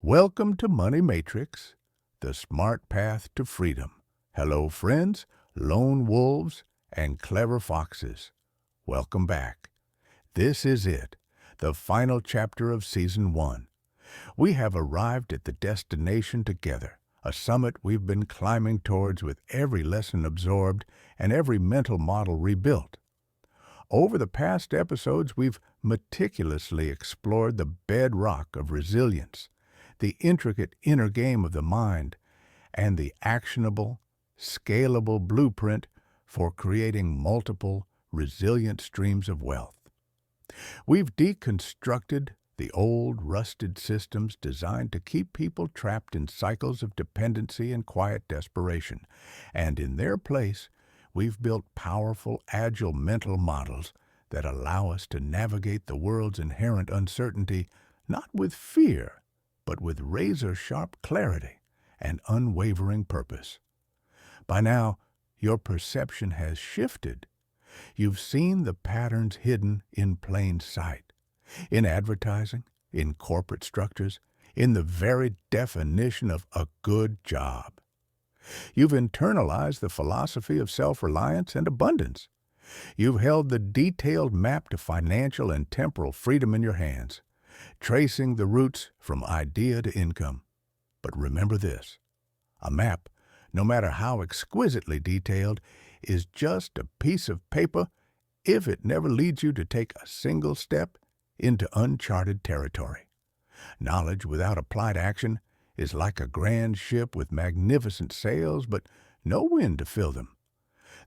Welcome to Money Matrix, the smart path to freedom. Hello, friends, lone wolves, and clever foxes. Welcome back. This is it, the final chapter of Season 1. We have arrived at the destination together, a summit we've been climbing towards with every lesson absorbed and every mental model rebuilt. Over the past episodes, we've meticulously explored the bedrock of resilience, the intricate inner game of the mind, and the actionable, scalable blueprint for creating multiple, resilient streams of wealth. We've deconstructed the old, rusted systems designed to keep people trapped in cycles of dependency and quiet desperation, and in their place, we've built powerful, agile mental models that allow us to navigate the world's inherent uncertainty not with fear, but with razor-sharp clarity and unwavering purpose. By now, your perception has shifted. You've seen the patterns hidden in plain sight, in advertising, in corporate structures, in the very definition of a good job. You've internalized the philosophy of self-reliance and abundance. You've held the detailed map to financial and temporal freedom in your hands, tracing the routes from idea to income. But remember this, a map, no matter how exquisitely detailed, is just a piece of paper if it never leads you to take a single step into uncharted territory. Knowledge without applied action is like a grand ship with magnificent sails but no wind to fill them.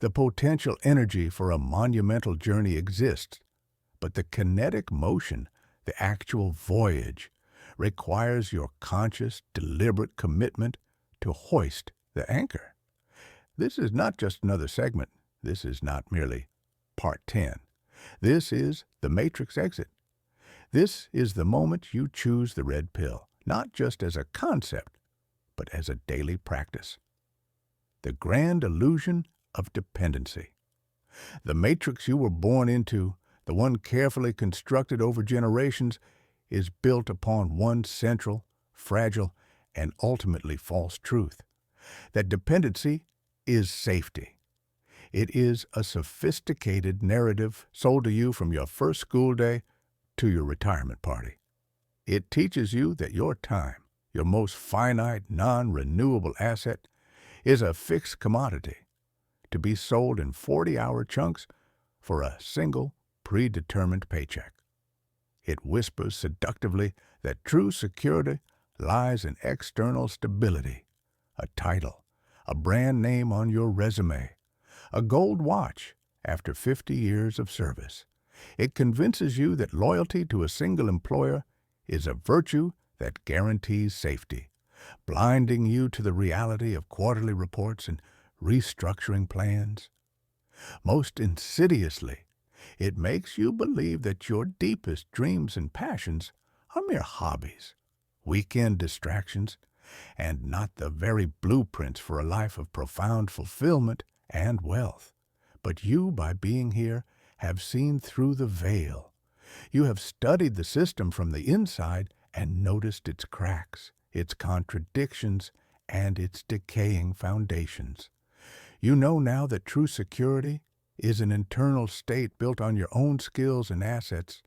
The potential energy for a monumental journey exists, but the kinetic motion, the actual voyage, requires your conscious, deliberate commitment to hoist the anchor. This is not just another segment. This is not merely Part 10. This is the Matrix exit. This is the moment you choose the red pill, not just as a concept, but as a daily practice. The grand illusion of dependency. The matrix you were born into, the one carefully constructed over generations, is built upon one central, fragile, and ultimately false truth: that dependency is safety. It is a sophisticated narrative sold to you from your first school day to your retirement party. It teaches you that your time, your most finite, non-renewable asset, is a fixed commodity, to be sold in 40-hour chunks for a single, predetermined paycheck. It whispers seductively that true security lies in external stability, a title, a brand name on your resume, a gold watch after 50 years of service. It convinces you that loyalty to a single employer is a virtue that guarantees safety, blinding you to the reality of quarterly reports and restructuring plans. Most insidiously, it makes you believe that your deepest dreams and passions are mere hobbies, weekend distractions, and not the very blueprints for a life of profound fulfillment and wealth. But you, by being here, have seen through the veil. You have studied the system from the inside and noticed its cracks, its contradictions, and its decaying foundations. You know now that true security is an internal state built on your own skills and assets,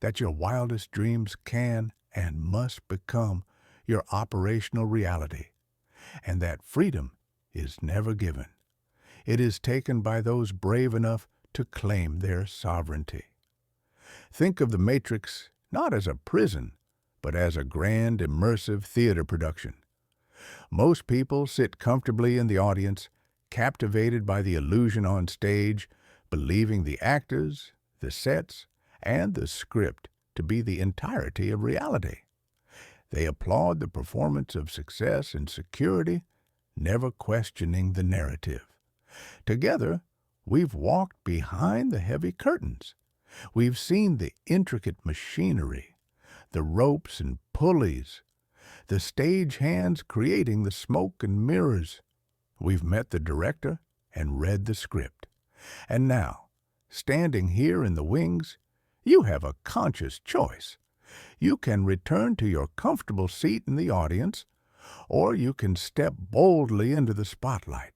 that your wildest dreams can and must become your operational reality, and that freedom is never given. It is taken by those brave enough to claim their sovereignty. Think of the Matrix not as a prison, but as a grand, immersive theater production. Most people sit comfortably in the audience, captivated by the illusion on stage, believing the actors, the sets, and the script to be the entirety of reality. They applaud the performance of success and security, never questioning the narrative. Together, we've walked behind the heavy curtains. We've seen the intricate machinery, the ropes and pulleys, the stage hands creating the smoke and mirrors. We've met the director and read the script. And now, standing here in the wings, you have a conscious choice. You can return to your comfortable seat in the audience, or you can step boldly into the spotlight.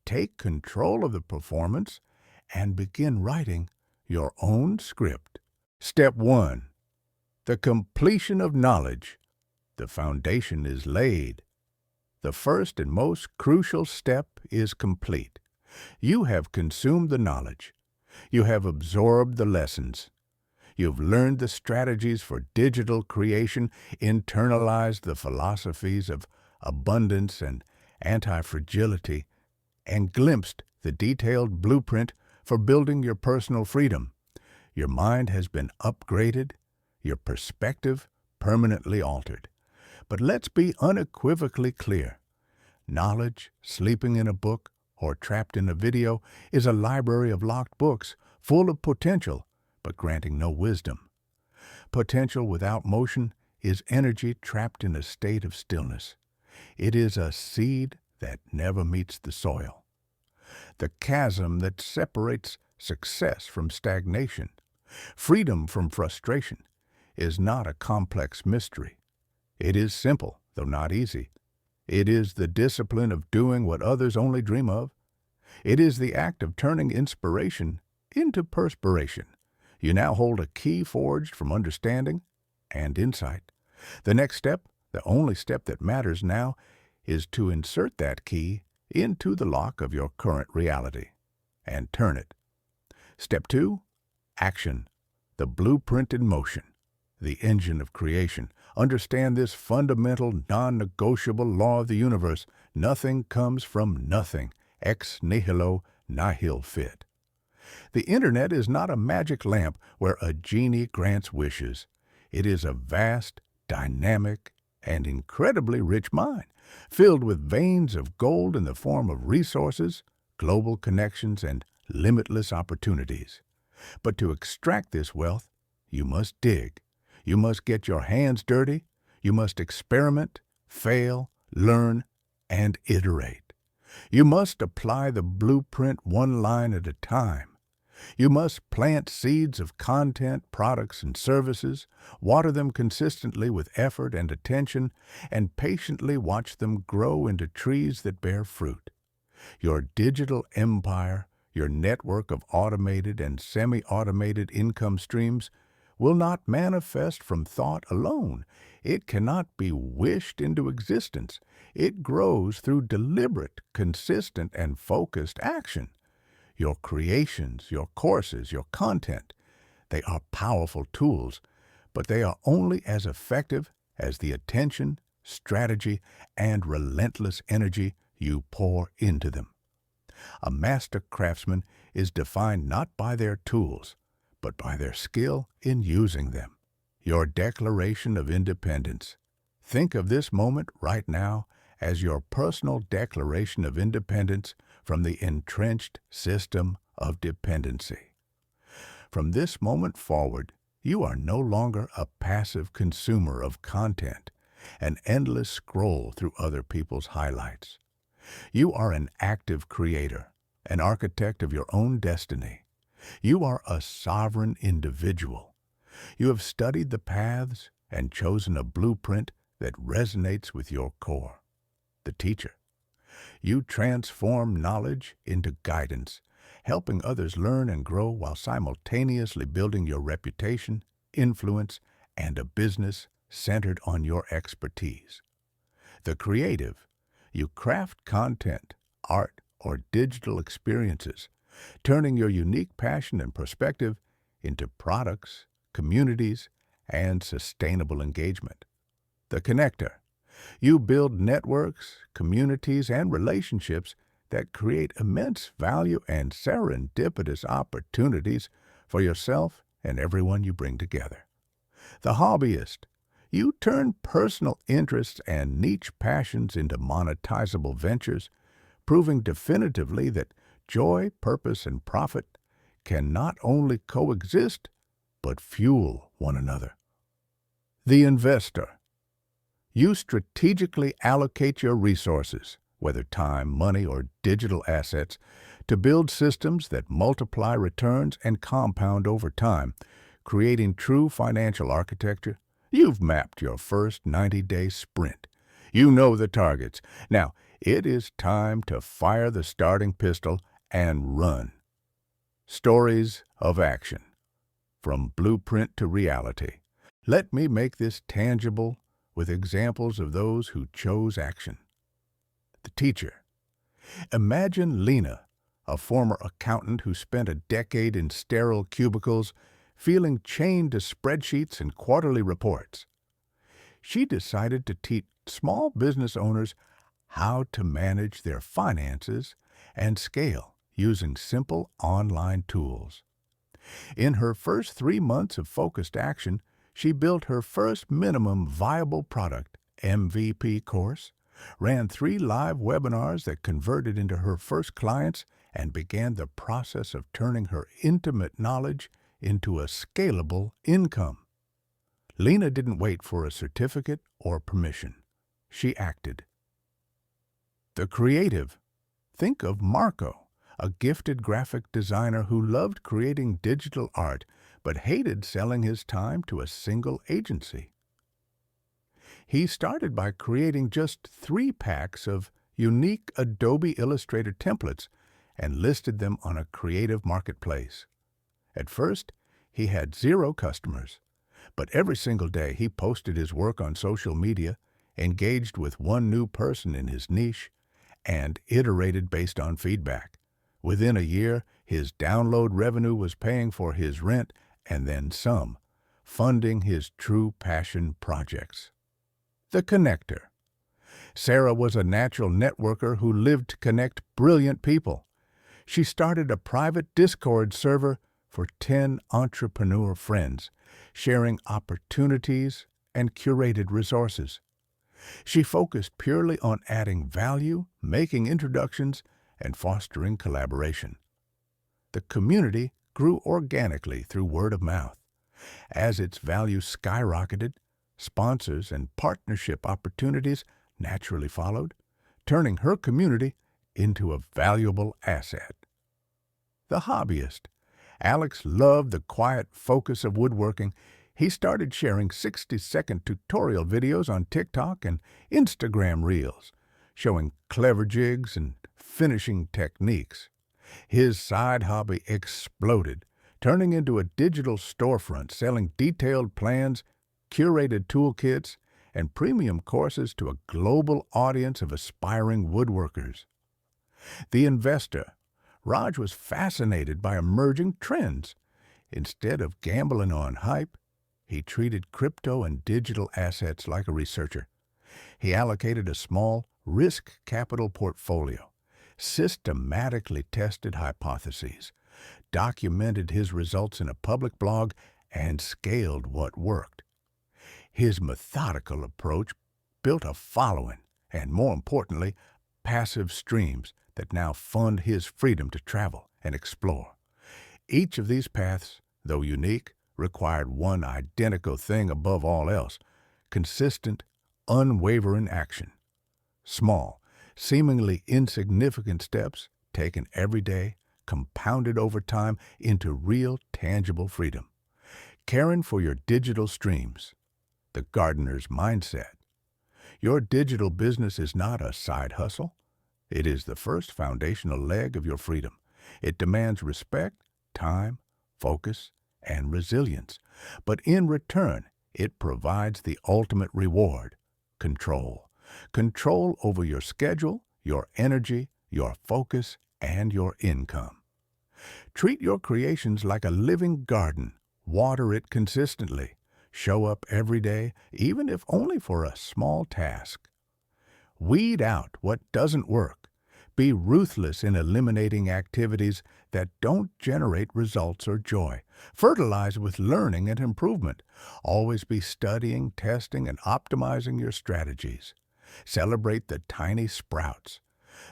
Take control of the performance and begin writing your own script. Step 1. The completion of knowledge. The foundation is laid. The first and most crucial step is complete. You have consumed the knowledge. You have absorbed the lessons. You've learned the strategies for digital creation, internalized the philosophies of abundance and anti-fragility, and glimpsed the detailed blueprint for building your personal freedom. Your mind has been upgraded, your perspective permanently altered. But let's be unequivocally clear. Knowledge, sleeping in a book, or trapped in a video is a library of locked books full of potential, but granting no wisdom. Potential without motion is energy trapped in a state of stillness. It is a seed that never meets the soil. The chasm that separates success from stagnation, freedom from frustration, is not a complex mystery. It is simple, though not easy. It is the discipline of doing what others only dream of. It is the act of turning inspiration into perspiration. You now hold a key forged from understanding and insight. The next step, the only step that matters now, is to insert that key into the lock of your current reality and turn it. Step 2, action, the blueprint in motion, the engine of creation. Understand this fundamental, non-negotiable law of the universe. Nothing comes from nothing. Ex nihilo nihil fit. The internet is not a magic lamp where a genie grants wishes. It is a vast, dynamic, and incredibly rich mine, filled with veins of gold in the form of resources, global connections, and limitless opportunities. But to extract this wealth, you must dig. You must get your hands dirty. You must experiment, fail, learn, and iterate. You must apply the blueprint one line at a time. You must plant seeds of content, products, and services, water them consistently with effort and attention, and patiently watch them grow into trees that bear fruit. Your digital empire, your network of automated and semi-automated income streams, will not manifest from thought alone. It cannot be wished into existence. It grows through deliberate, consistent, and focused action. Your creations, your courses, your content, they are powerful tools, but they are only as effective as the attention, strategy, and relentless energy you pour into them. A master craftsman is defined not by their tools, but by their skill in using them. Your declaration of independence. Think of this moment right now as your personal declaration of independence from the entrenched system of dependency. From this moment forward, you are no longer a passive consumer of content, an endless scroll through other people's highlights. You are an active creator, an architect of your own destiny. You are a sovereign individual. You have studied the paths and chosen a blueprint that resonates with your core. The teacher. You transform knowledge into guidance, helping others learn and grow while simultaneously building your reputation, influence, and a business centered on your expertise. The creative. You craft content, art, or digital experiences, turning your unique passion and perspective into products, communities, and sustainable engagement. The connector. You build networks, communities, and relationships that create immense value and serendipitous opportunities for yourself and everyone you bring together. The hobbyist. You turn personal interests and niche passions into monetizable ventures, proving definitively that joy, purpose, and profit can not only coexist, but fuel one another. The investor. You strategically allocate your resources, whether time, money, or digital assets, to build systems that multiply returns and compound over time, creating true financial architecture You've mapped your first 90-day sprint. You know the targets. Now, it is time to fire the starting pistol and run. Stories of action. From blueprint to reality. Let me make this tangible with examples of those who chose action. The teacher. Imagine Lena, a former accountant who spent a decade in sterile cubicles, feeling chained to spreadsheets and quarterly reports. She decided to teach small business owners how to manage their finances and scale using simple online tools. In her first 3 months of focused action, she built her first minimum viable product, MVP course, ran 3 live webinars that converted into her first clients, and began the process of turning her intimate knowledge into a scalable income. Lena didn't wait for a certificate or permission. She acted. The creative. Think of Marco, a gifted graphic designer who loved creating digital art but hated selling his time to a single agency. He started by creating just 3 packs of unique Adobe Illustrator templates and listed them on a creative marketplace. At first, he had 0 customers, but every single day he posted his work on social media, engaged with 1 new person in his niche, and iterated based on feedback. Within a year, his download revenue was paying for his rent and then some, funding his true passion projects. The connector. Sarah was a natural networker who lived to connect brilliant people. She started a private Discord server for 10 entrepreneur friends, sharing opportunities and curated resources. She focused purely on adding value, making introductions, and fostering collaboration. The community grew organically through word of mouth. As its value skyrocketed, sponsors and partnership opportunities naturally followed, turning her community into a valuable asset. The hobbyist. Alex loved the quiet focus of woodworking. He started sharing 60-second tutorial videos on TikTok and Instagram Reels, showing clever jigs and finishing techniques. His side hobby exploded, turning into a digital storefront selling detailed plans, curated toolkits, and premium courses to a global audience of aspiring woodworkers. The investor. Raj was fascinated by emerging trends. Instead of gambling on hype, he treated crypto and digital assets like a researcher. He allocated a small, risk capital portfolio, systematically tested hypotheses, documented his results in a public blog, and scaled what worked. His methodical approach built a following and, more importantly, passive streams that now fund his freedom to travel and explore. Each of these paths, though unique, required one identical thing above all else: consistent, unwavering action. Small, seemingly insignificant steps, taken every day, compounded over time into real, tangible freedom. Caring for your digital streams. The gardener's mindset. Your digital business is not a side hustle. It is the first foundational leg of your freedom. It demands respect, time, focus, and resilience. But in return, it provides the ultimate reward: control. Control over your schedule, your energy, your focus, and your income. Treat your creations like a living garden. Water it consistently. Show up every day, even if only for a small task. Weed out what doesn't work. Be ruthless in eliminating activities that don't generate results or joy. Fertilize with learning and improvement. Always be studying, testing, and optimizing your strategies. Celebrate the tiny sprouts.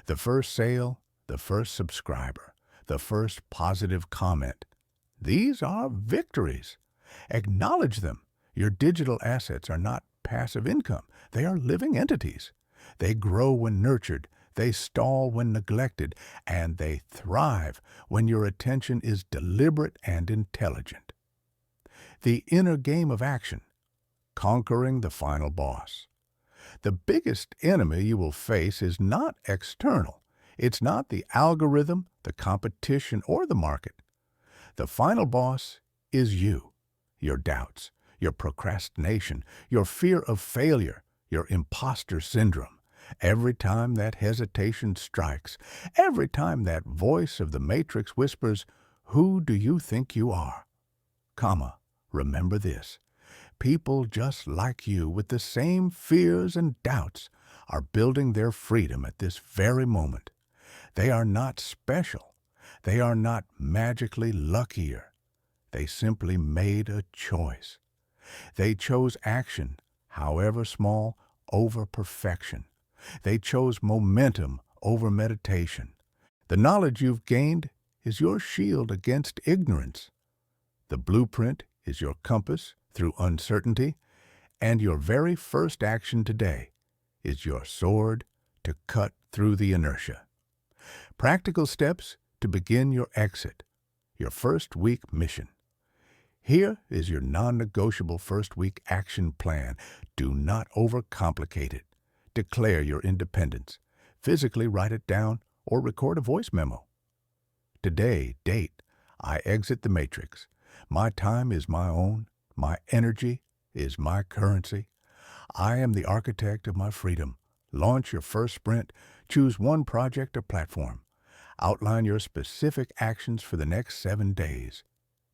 The first sale, the first subscriber, the first positive comment. These are victories. Acknowledge them. Your digital assets are not passive income. They are living entities. They grow when nurtured, they stall when neglected, and they thrive when your attention is deliberate and intelligent. The inner game of action. conquering the final boss. The biggest enemy you will face is not external. It's not the algorithm, the competition, or the market. The final boss is you, your doubts, your procrastination, your fear of failure, your imposter syndrome. Every time that hesitation strikes, every time that voice of the matrix whispers, "Who do you think you are?" Remember this. People just like you with the same fears and doubts are building their freedom at this very moment. They are not special. They are not magically luckier. They simply made a choice. They chose action, however small, over perfection. They chose momentum over meditation. The knowledge you've gained is your shield against ignorance. The blueprint is your compass through uncertainty, and your very first action today is your sword to cut through the inertia. Practical steps to begin your exit, your first week mission. Here is your non-negotiable first week action plan. Do not overcomplicate it. Declare your independence. Physically write it down or record a voice memo. Today, date, I exit the matrix. My time is my own. My energy is my currency. I am the architect of my freedom. Launch your first sprint. Choose one project or platform. Outline your specific actions for the next 7 days.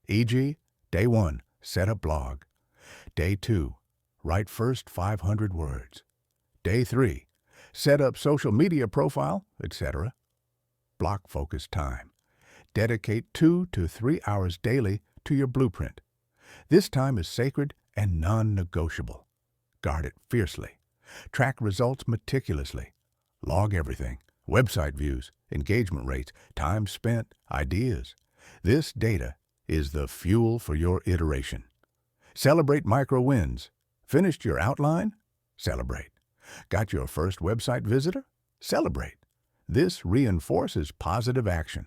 E.g., Day 1, set up blog. Day 2, write first 500 words. Day 3, set up social media profile, etc. Block focus time. Dedicate 2 to 3 hours daily to your blueprint. This time is sacred and non-negotiable. Guard it fiercely. Track results meticulously. Log everything: website views, engagement rates, time spent, ideas. This data is the fuel for your iteration. Celebrate micro wins. Finished your outline? Celebrate. Got your first website visitor? Celebrate. This reinforces positive action.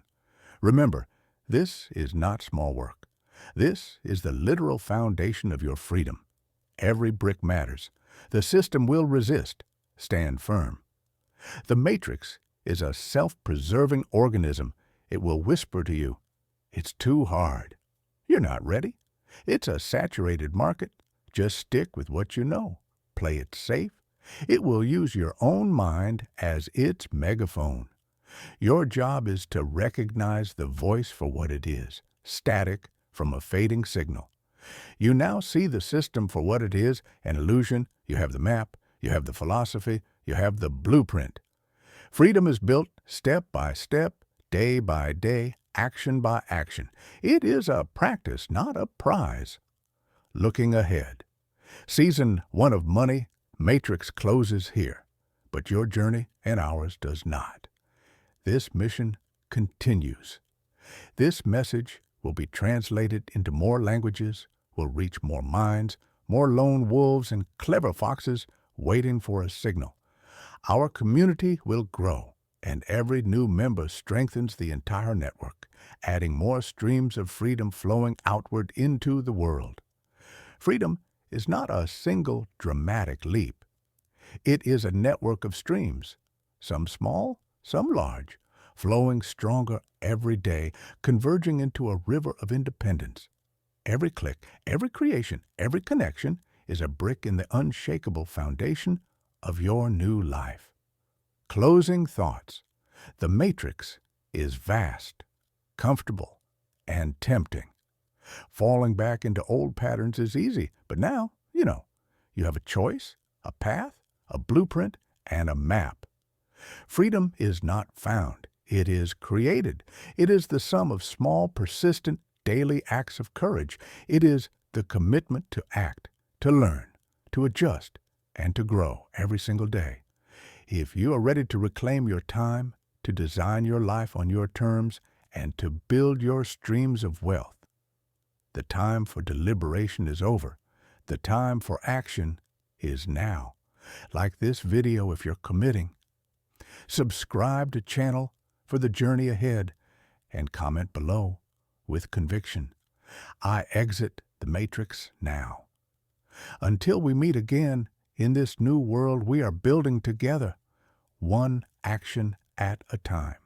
Remember, this is not small work. This is the literal foundation of your freedom. Every brick matters. The system will resist. Stand firm. The matrix is a self-preserving organism. It will whisper to you, "It's too hard. You're not ready." It's a saturated market. Just stick with what you know. Play it safe. It will use your own mind as its megaphone. Your job is to recognize the voice for what it is, static from a fading signal. You now see the system for what it is, an illusion. You have the map, you have the philosophy, you have the blueprint. Freedom is built step by step, day by day, action by action. It is a practice, not a prize. Looking ahead. Season 1 of Money Matrix closes here, but your journey and ours does not. This mission continues. This message will be translated into more languages, will reach more minds, more lone wolves and clever foxes waiting for a signal. Our community will grow, and every new member strengthens the entire network, adding more streams of freedom flowing outward into the world. Freedom is not a single dramatic leap. It is a network of streams, some small, some large, flowing stronger every day, converging into a river of independence. Every click, every creation, every connection is a brick in the unshakable foundation of your new life. Closing thoughts. The matrix is vast, comfortable, and tempting. Falling back into old patterns is easy, but now, you have a choice, a path, a blueprint, and a map. Freedom is not found. It is created. It is the sum of small, persistent, daily acts of courage. It is the commitment to act, to learn, to adjust, and to grow every single day. If you are ready to reclaim your time, to design your life on your terms, and to build your streams of wealth, the time for deliberation is over. The time for action is now. Like this video if you're committing. Subscribe to channel for the journey ahead and comment below with conviction. I exit the matrix now. Until we meet again in this new world we are building together, one action at a time.